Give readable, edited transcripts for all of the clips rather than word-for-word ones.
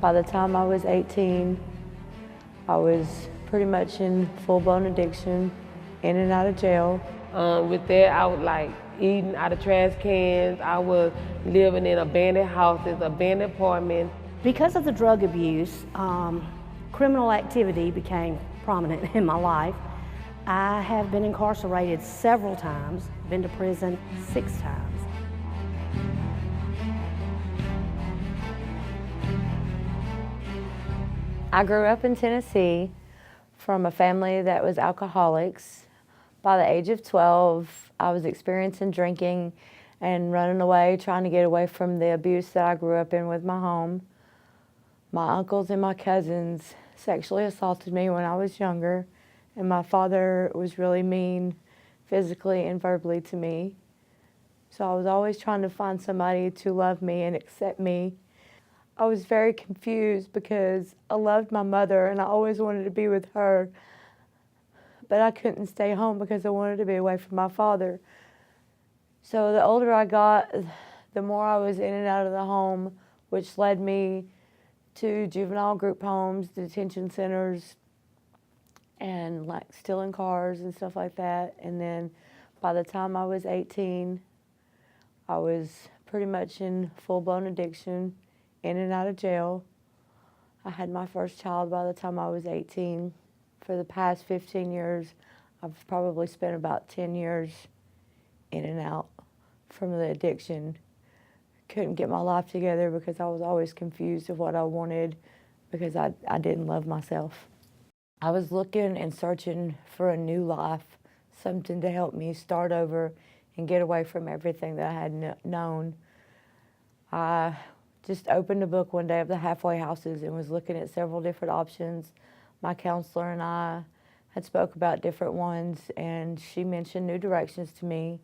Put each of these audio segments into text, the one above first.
By the time I was 18, I was pretty much in full-blown addiction, in and out of jail. With that, I was like eating out of trash cans. I was living in abandoned houses, abandoned apartments. Because of the drug abuse, criminal activity became prominent in my life. I have been incarcerated several times, been to prison 6 times. I grew up in Tennessee from a family that was alcoholics. By the age of 12, I was experiencing drinking and running away, trying to get away from the abuse that I grew up in with my home. My uncles and my cousins sexually assaulted me when I was younger, and my father was really mean physically and verbally to me. So I was always trying to find somebody to love me and accept me. I was very confused because I loved my mother and I always wanted to be with her, but I couldn't stay home because I wanted to be away from my father. So the older I got, the more I was in and out of the home, which led me to juvenile group homes, detention centers, and like stealing cars and stuff like that. And then by the time I was 18, I was pretty much in full-blown addiction, in and out of jail. I had my first child by the time I was 18. For the past 15 years, I've probably spent about 10 years in and out from the addiction. Couldn't get my life together because I was always confused of what I wanted because I didn't love myself. I was looking and searching for a new life, something to help me start over and get away from everything that I had known. I just opened a book one day of the halfway houses and was looking at several different options. My counselor and I had spoke about different ones, and she mentioned New Directions to me,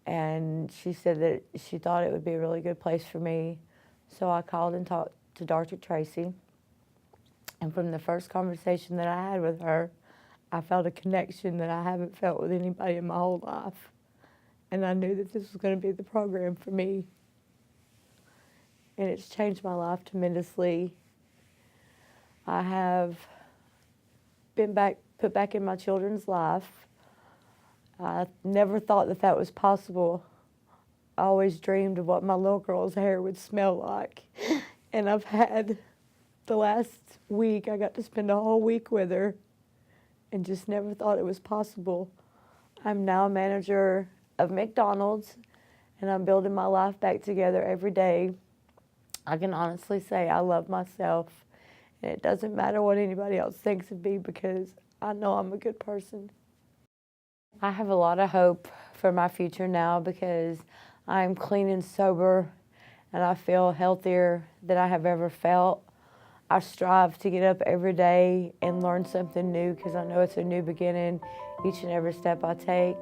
and she said that she thought it would be a really good place for me. So I called and talked to Dr. Tracy, and from the first conversation that I had with her, I felt a connection that I haven't felt with anybody in my whole life, and I knew that this was going to be the program for me. And it's changed my life tremendously. I have been put back in my children's life. I never thought that that was possible. I always dreamed of what my little girl's hair would smell like. And I've had the last week, I got to spend a whole week with her and just never thought it was possible. I'm now a manager of McDonald's, and I'm building my life back together every day. I can honestly say I love myself, and it doesn't matter what anybody else thinks of me because I know I'm a good person. I have a lot of hope for my future now because I'm clean and sober, and I feel healthier than I have ever felt. I strive to get up every day and learn something new because I know it's a new beginning each and every step I take.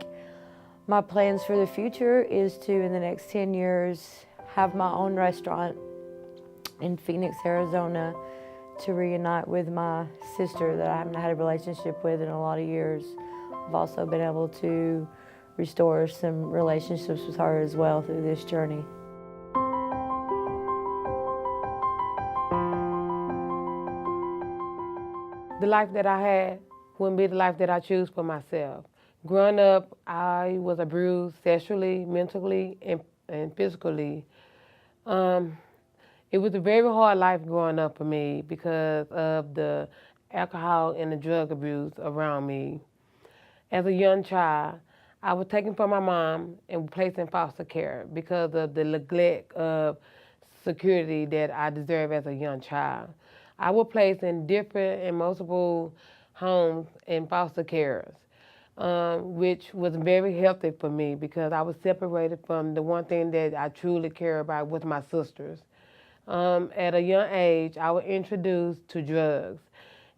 My plans for the future is to, in the next 10 years, have my own restaurant in Phoenix, Arizona, to reunite with my sister that I haven't had a relationship with in a lot of years. I've also been able to restore some relationships with her as well through this journey. The life that I had wouldn't be the life that I choose for myself. Growing up, I was abused sexually, mentally, and physically. It was a very hard life growing up for me because of the alcohol and the drug abuse around me. As a young child, I was taken from my mom and placed in foster care because of the neglect of security that I deserved as a young child. I was placed in different and multiple homes in foster cares, which was very healthy for me because I was separated from the one thing that I truly care about with my sisters. At a young age, I was introduced to drugs,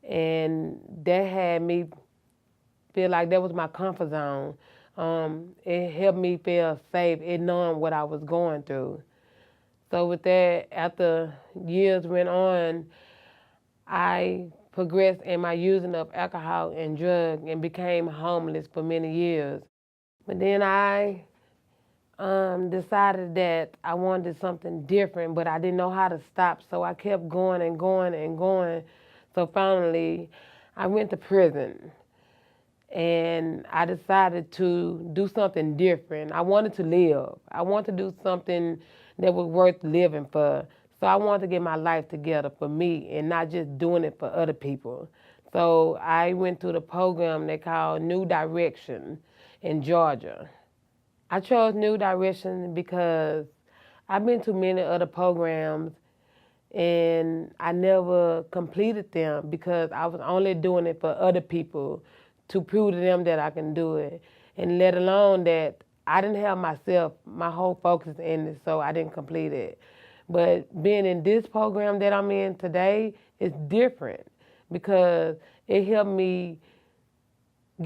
and that had me feel like that was my comfort zone. It helped me feel safe, it knowing what I was going through. So with that, after years went on, I progressed in my using of alcohol and drugs and became homeless for many years. But then I decided that I wanted something different, but I didn't know how to stop, so I kept going and going and going. So finally, I went to prison, and I decided to do something different. I wanted to live. I wanted to do something that was worth living for. So I wanted to get my life together for me and not just doing it for other people. So I went to the program they call New Direction in Georgia. I chose New Direction because I've been to many other programs and I never completed them because I was only doing it for other people to prove to them that I can do it, and let alone that I didn't have myself, my whole focus in it, so I didn't complete it. But being in this program that I'm in today is different because it helped me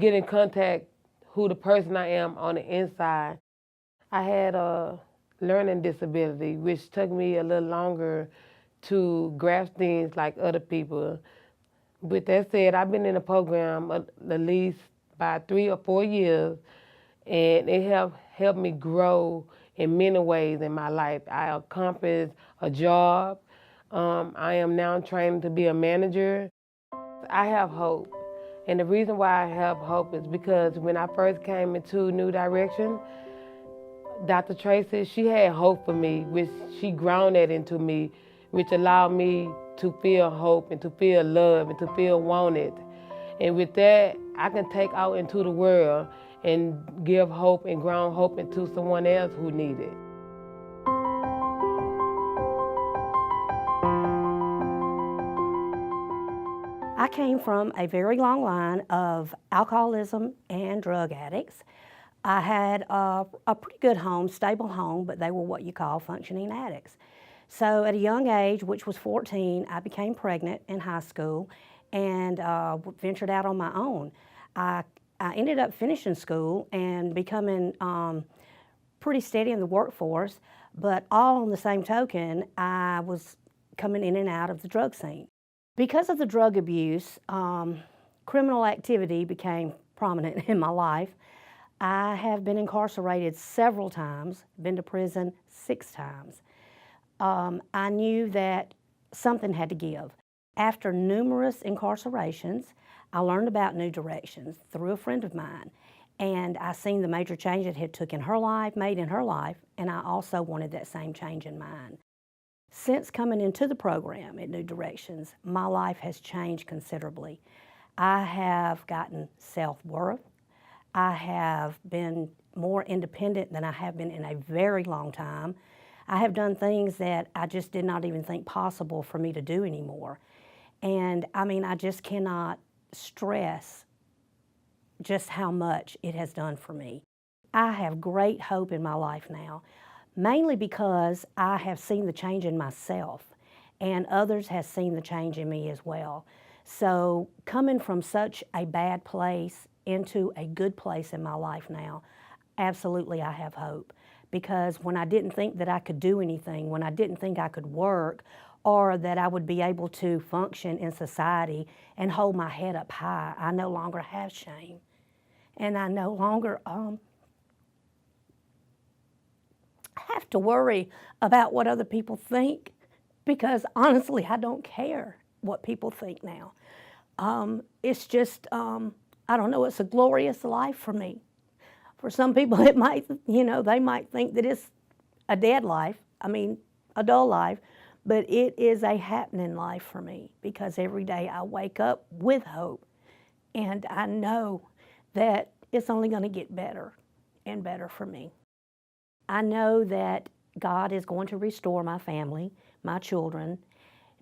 get in contact who the person I am on the inside. I had a learning disability, which took me a little longer to grasp things like other people. With that said, I've been in the program at least about 3 or 4 years, and it helped me grow in many ways in my life. I accomplished a job. I am now trained to be a manager. I have hope. And the reason why I have hope is because when I first came into New Direction, Dr. Tracy, she had hope for me, which she ground that into me, which allowed me to feel hope and to feel love and to feel wanted. And with that, I can take out into the world and give hope and ground hope into someone else who needs it. I came from a very long line of alcoholism and drug addicts. I had a pretty good home, stable home, but they were what you call functioning addicts. So at a young age, which was 14, I became pregnant in high school and ventured out on my own. I ended up finishing school and becoming pretty steady in the workforce, but all on the same token, I was coming in and out of the drug scene. Because of the drug abuse, criminal activity became prominent in my life. I have been incarcerated several times, been to prison 6 times. I knew that something had to give. After numerous incarcerations, I learned about New Directions through a friend of mine, and I seen the major change it had took in her life, made in her life, and I also wanted that same change in mine. Since coming into the program at New Directions, my life has changed considerably. I have gotten self-worth. I have been more independent than I have been in a very long time. I have done things that I just did not even think possible for me to do anymore. And I mean, I just cannot stress just how much it has done for me. I have great hope in my life now, mainly because I have seen the change in myself and others have seen the change in me as well. So coming from such a bad place into a good place in my life now, absolutely I have hope. Because when I didn't think that I could do anything, when I didn't think I could work, or that I would be able to function in society and hold my head up high, I no longer have shame. And I no longer have to worry about what other people think, because honestly, I don't care what people think now. It's just, I don't know, it's a glorious life for me. For some people, it might, they might think that it's a dead life, a dull life, but it is a happening life for me because every day I wake up with hope and I know that it's only going to get better and better for me. I know that God is going to restore my family, my children,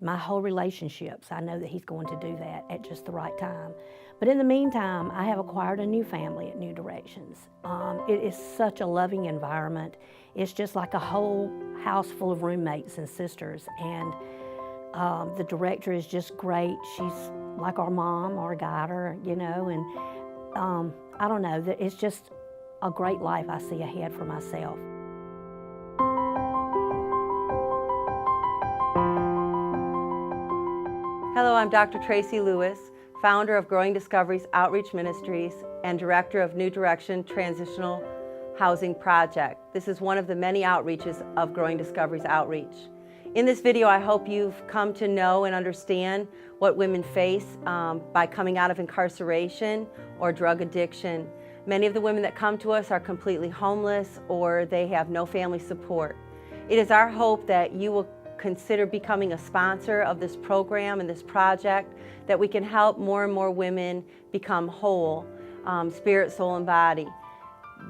my whole relationships. I know that He's going to do that at just the right time. But in the meantime, I have acquired a new family at New Directions. It is such a loving environment. It's just like a whole house full of roommates and sisters. And the director is just great. She's like our mom, our guider, and I don't know, it's just a great life I see ahead for myself. Hello, I'm Dr. Tracy Lewis, founder of Growing Discoveries Outreach Ministries and director of New Direction Transitional Housing Project. This is one of the many outreaches of Growing Discoveries Outreach. In this video, I hope you've come to know and understand what women face by coming out of incarceration or drug addiction. Many of the women that come to us are completely homeless or they have no family support. It is our hope that you will consider becoming a sponsor of this program and this project, that we can help more and more women become whole, spirit, soul, and body.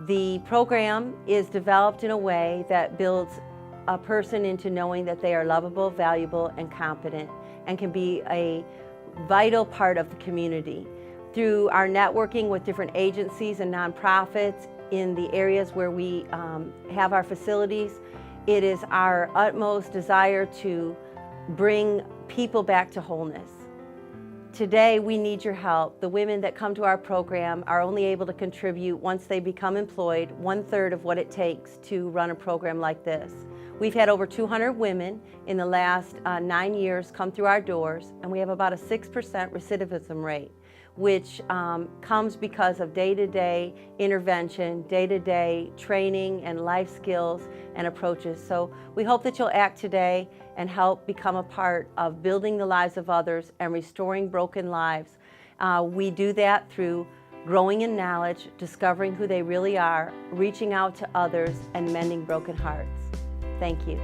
The program is developed in a way that builds a person into knowing that they are lovable, valuable, and competent, and can be a vital part of the community. Through our networking with different agencies and nonprofits in the areas where we have our facilities, it is our utmost desire to bring people back to wholeness. Today, we need your help. The women that come to our program are only able to contribute, once they become employed, 1/3 of what it takes to run a program like this. We've had over 200 women in the last 9 years come through our doors, and we have about a 6% recidivism rate, which comes because of day-to-day intervention, day-to-day training and life skills and approaches. So we hope that you'll act today and help become a part of building the lives of others and restoring broken lives. We do that through growing in knowledge, discovering who they really are, reaching out to others, and mending broken hearts. Thank you.